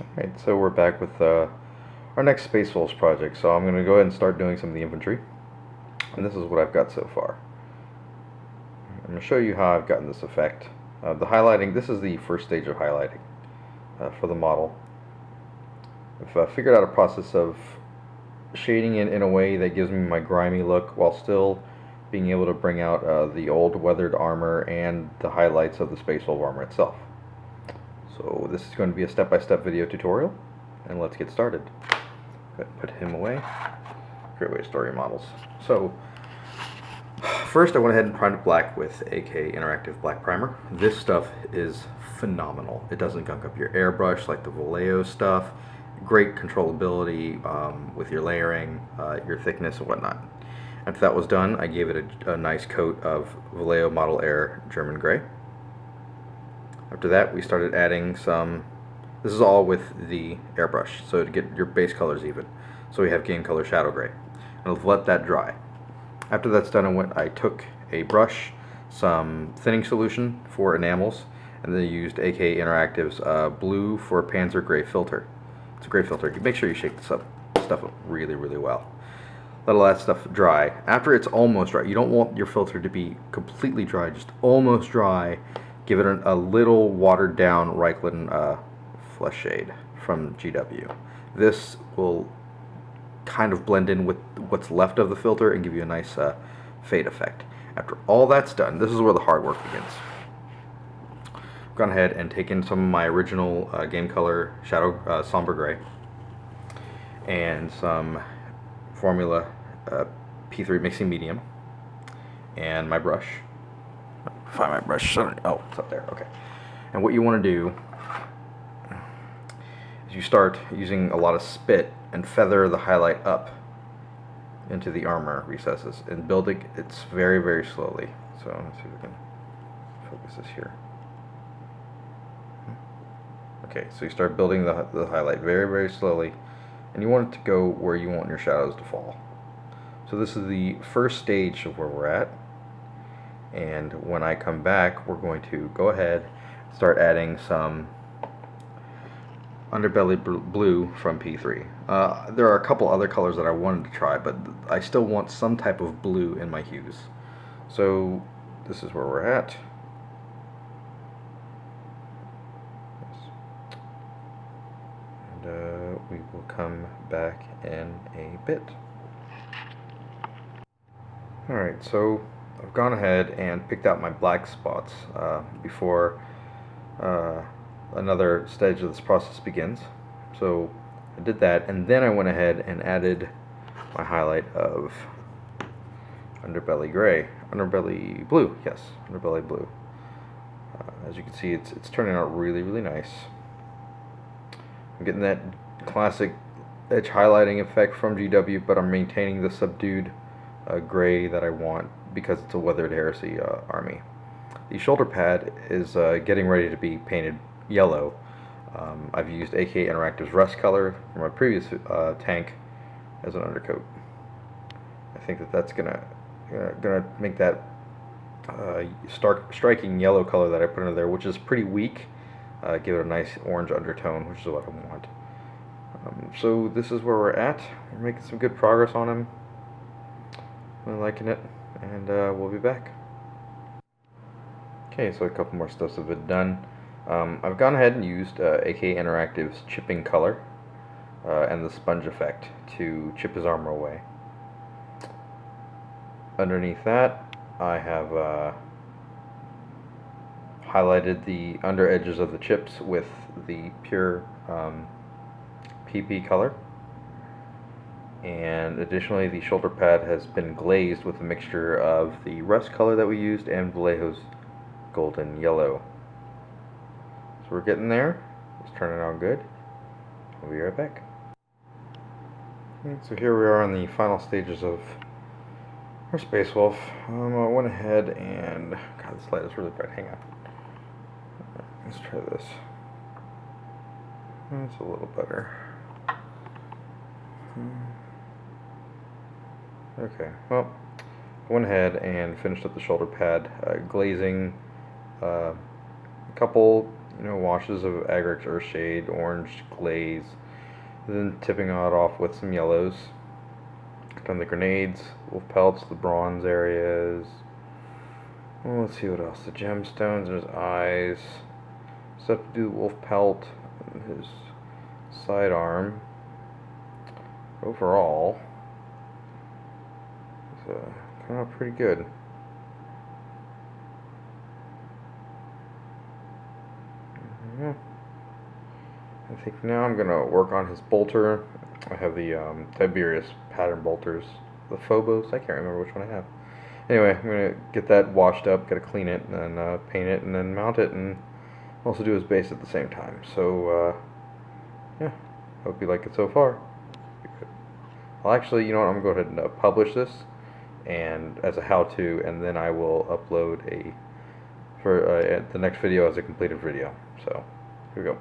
Alright, so we're back with our next Space Wolves project. So I'm going to go ahead and start doing some of the infantry. And this is what I've got so far. I'm going to show you how I've gotten this effect. The highlighting, this is the first stage of highlighting for the model. I've figured out a process of shading it in a way that gives me my grimy look while still being able to bring out the old weathered armor and the highlights of the Space Wolf armor itself. So this is going to be a step-by-step video tutorial, and let's get started. Put him away. Create away story models. So first I went ahead and primed it black with AK Interactive Black Primer. This stuff is phenomenal. It doesn't gunk up your airbrush like the Vallejo stuff. Great controllability with your layering, your thickness and whatnot. After that was done, I gave it a nice coat of Vallejo Model Air German Gray. After that, we started adding some, this is all with the airbrush, so to get your base colors even. So we have Game Color Shadow Gray. And I'll let that dry. After that's done, I took a brush, some thinning solution for enamels, and then used AK Interactive's blue for Panzer Gray filter. It's a great filter. Make sure you shake this stuff up really, really well. Let all that stuff dry. After it's almost dry, you don't want your filter to be completely dry, just almost dry. Give it a little watered down Reikland flesh shade from GW. This will kind of blend in with what's left of the filter and give you a nice fade effect. After all that's done, this is where the hard work begins. I've gone ahead and taken some of my original Game Color Shadow Somber Gray and some Formula P3 Mixing Medium and my brush. Find my brush. Oh, it's up there. Okay. And what you want to do is you start using a lot of spit and feather the highlight up into the armor recesses and building it very, very slowly. So let's see if we can focus this here. Okay, so you start building the highlight very, very slowly, and you want it to go where you want your shadows to fall. So this is the first stage of where we're at. And when I come back, we're going to go ahead and start adding some underbelly blue from P3. There are a couple other colors that I wanted to try, but I still want some type of blue in my hues. So this is where we're at. And we will come back in a bit. Alright, so I've gone ahead and picked out my black spots before another stage of this process begins. So I did that, and then I went ahead and added my highlight of underbelly gray, underbelly blue, yes, underbelly blue. As you can see, it's turning out really, really nice. I'm getting that classic edge highlighting effect from GW, but I'm maintaining the subdued gray that I want because it's a weathered heresy army. The shoulder pad is getting ready to be painted yellow. I've used AK Interactive's rust color from my previous tank as an undercoat. I think that's gonna make that striking yellow color that I put under there, which is pretty weak, give it a nice orange undertone, which is what I want. So this is where we're at. We're making some good progress on him. I'm liking it, and we'll be back. Okay, so a couple more steps have been done. I've gone ahead and used AK Interactive's chipping color and the sponge effect to chip his armor away. Underneath that, I have highlighted the under edges of the chips with the pure PP color. And additionally, the shoulder pad has been glazed with a mixture of the rust color that we used and Vallejo's golden yellow. So we're getting there. It's turning out good. I'll be right back. Okay, so here we are on the final stages of our Space Wolf. I went ahead and, God, this light is really bright. Hang on. Let's try this. That's a little better. Okay, well, I went ahead and finished up the shoulder pad, glazing a couple washes of Agrix Earthshade, orange glaze, then tipping it off with some yellows. Done the grenades, wolf pelts, the bronze areas. Well, let's see what else. The gemstones and his eyes. Stuff to do the wolf pelt and his sidearm. Overall, it's kind of pretty good. Yeah. I think now I'm gonna work on his bolter. I have the Tiberius pattern bolters, the Phobos. I can't remember which one I have. Anyway, I'm gonna get that washed up, gotta clean it, and then paint it, and then mount it, and also do his base at the same time. So yeah, hope you like it so far. Well, actually, you know what? I'm gonna go ahead and publish this, and as a how-to, and then I will upload the next video as a completed video. So here we go.